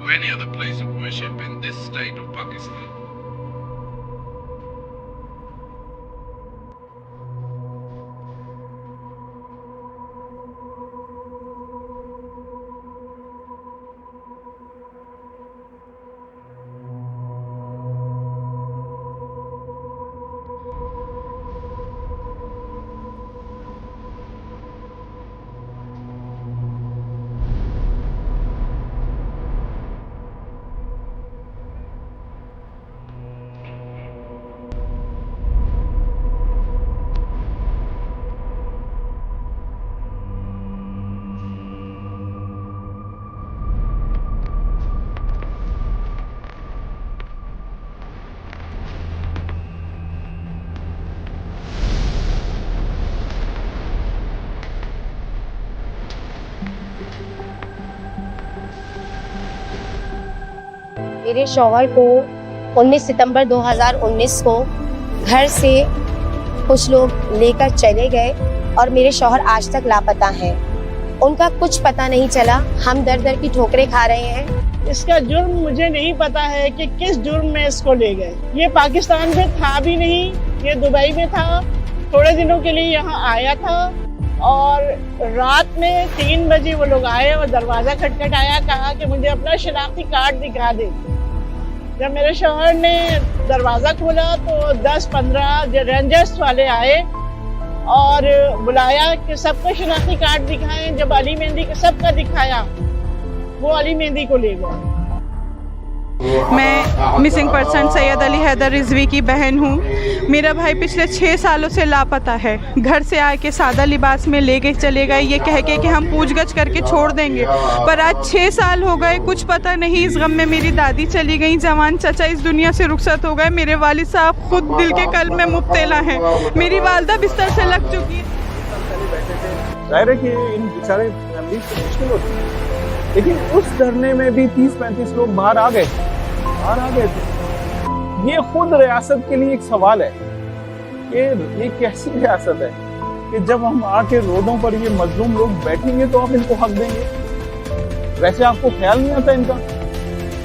to any other place of worship in this state of Pakistan. मेरे शौहर को 19 सितंबर 2019 को घर से कुछ लोग लेकर चले गए और मेरे शौहर आज तक लापता हैं। उनका कुछ पता नहीं चला। हम दर दर की ठोकरें खा रहे हैं। इसका जुर्म मुझे नहीं पता है कि किस जुर्म में इसको ले गए। ये पाकिस्तान में था भी नहीं, ये दुबई में था। थोड़े दिनों के लिए यहाँ आया था और रात में 3 बजे वो लोग आए और दरवाजा खटखटाया, कहा कि मुझे अपना शनाख्ती कार्ड दिखा दे। जब मेरे शौहर ने दरवाजा खोला तो 10-15 रेंजर्स वाले आए और बुलाया कि सबका शनाख्ती कार्ड दिखाएं। जब अली मेहंदी का सबका दिखाया, वो अली मेहंदी को ले गए। मैं मिसिंग पर्सन सैयद अली हैदर रिजवी की बहन हूँ। मेरा भाई पिछले 6 सालों से लापता है। घर से आके सादा लिबास में ले के चले गए, ये कह के कि हम पूछगछ करके छोड़ देंगे, पर आज 6 साल हो गए, कुछ पता नहीं। इस गम में मेरी दादी चली गई, जवान चाचा इस दुनिया से रुखसत हो गए, मेरे वालिद साहब खुद दिल के कल्ब में मुब्तला हैं, मेरी वालदा बिस्तर से लग चुकी है। जाहिर है कि इन बेचारे फैमिली को मुश्किल होती है, लेकिन उस धरने में भी 30-35 लोग बाहर आ गए थे। ये खुद रियासत के लिए एक सवाल है कि ये कैसी रियासत है कि जब हम आके रोडों पर ये मजलूम लोग बैठेंगे तो आप इनको हक देंगे। वैसे आपको ख्याल नहीं आता इनका?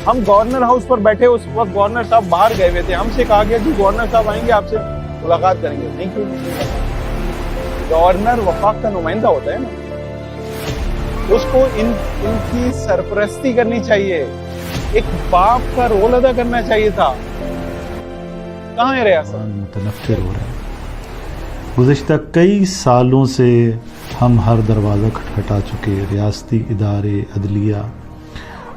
हम गवर्नर हाउस पर बैठे, उस वक्त गवर्नर साहब बाहर गए हुए थे। हमसे कहा गया कि गवर्नर साहब आएंगे, आपसे मुलाकात करेंगे। नहीं, क्यों नहीं? गवर्नर वफाक का नुमाइंदा होता है ना, उसको इनकी सरपरस्ती करनी चाहिए, एक बाप का रोल अदा करना चाहिए था। कहाँ है रियासत? मुतनफ़िर हो रहा है। गुज़िश्ता कई सालों से हम हर दरवाज़ा खटखटा चुके, रियासती इदारे, अदलिया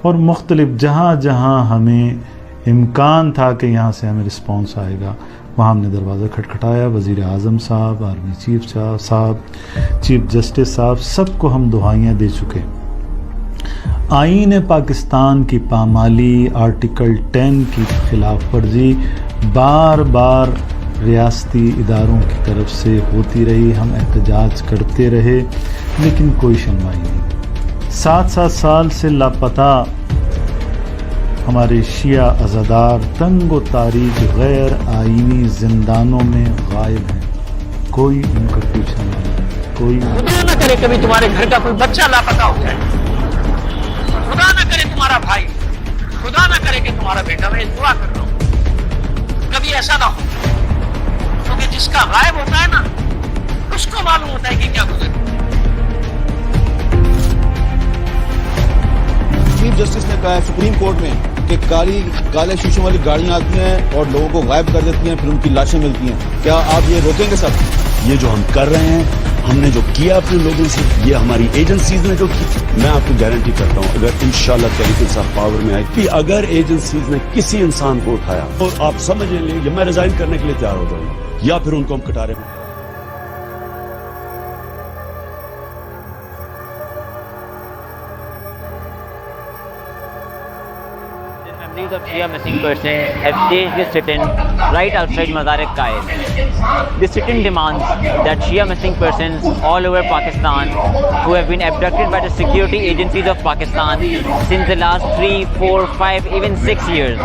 और मुख्तलिफ जहाँ जहाँ हमें इम्कान था कि यहाँ से हमें रिस्पॉन्स आएगा, वहाँ हमने दरवाज़ा खटखटाया। वज़ीर आज़म साहब, आर्मी चीफ साहब, चीफ जस्टिस साहब, सबको हम दुआएं दे चुके। आईन पाकिस्तान की पामाली, आर्टिकल 10 की खिलाफ वर्जी बार बार रियासती इदारों की तरफ से होती रही। हम एहतजाज करते रहे, लेकिन कोई सुनवाई नहीं। 7-7 साल से लापता हमारे शिया अज़ादार तंग व तारीख गैर आईनी जिंदानों में गायब हैं। कोई उनका पूछा नहीं, कोई खुदा न करे कभी तुम्हारे घर का कोई बच्चा लापता हो जाए, खुदा न करे तुम्हारा भाई, खुदा न करे कि तुम्हारा बेटा। मैं दुआ कर रहा हूँ कभी ऐसा ना हो, क्योंकि जिसका गायब होता है ना, उसको मालूम होता है कि क्या गुजर। चीफ जस्टिस ने कहा है सुप्रीम कोर्ट में कि काले शीशों वाली गाड़ियां आती हैं और लोगों को गायब कर देती हैं, फिर उनकी लाशें मिलती हैं। क्या आप ये रोकेंगे सर? ये जो हम कर रहे हैं, हमने जो किया अपने लोगों से, ये हमारी एजेंसीज ने जो की, मैं आपको गारंटी करता हूँ अगर इंशाल्लाह तहरीक इंसाफ पावर में आए, अगर एजेंसीज ने किसी इंसान को उठाया और आप समझ लेंगे मैं रिजाइन करने के लिए तैयार हो जाऊंगा, या फिर उनको हम कटारे में। Families of Shia missing persons have staged this sit-in right outside Mazar-e-Qaid. This sit-in demands that Shia missing persons all over Pakistan who have been abducted by the security agencies of Pakistan since the last 3, 4, 5, even 6 years,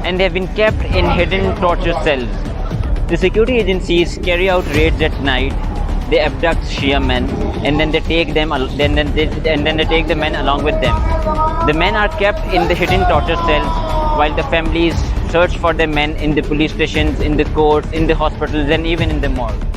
and they have been kept in hidden torture cells. The security agencies carry out raids at night. they abduct Shia men, and then they take them, then they take the men along with them. The men are kept in the hidden torture cells, while the families search for the men in the police stations, in the courts, in the hospitals, and even in the morgue.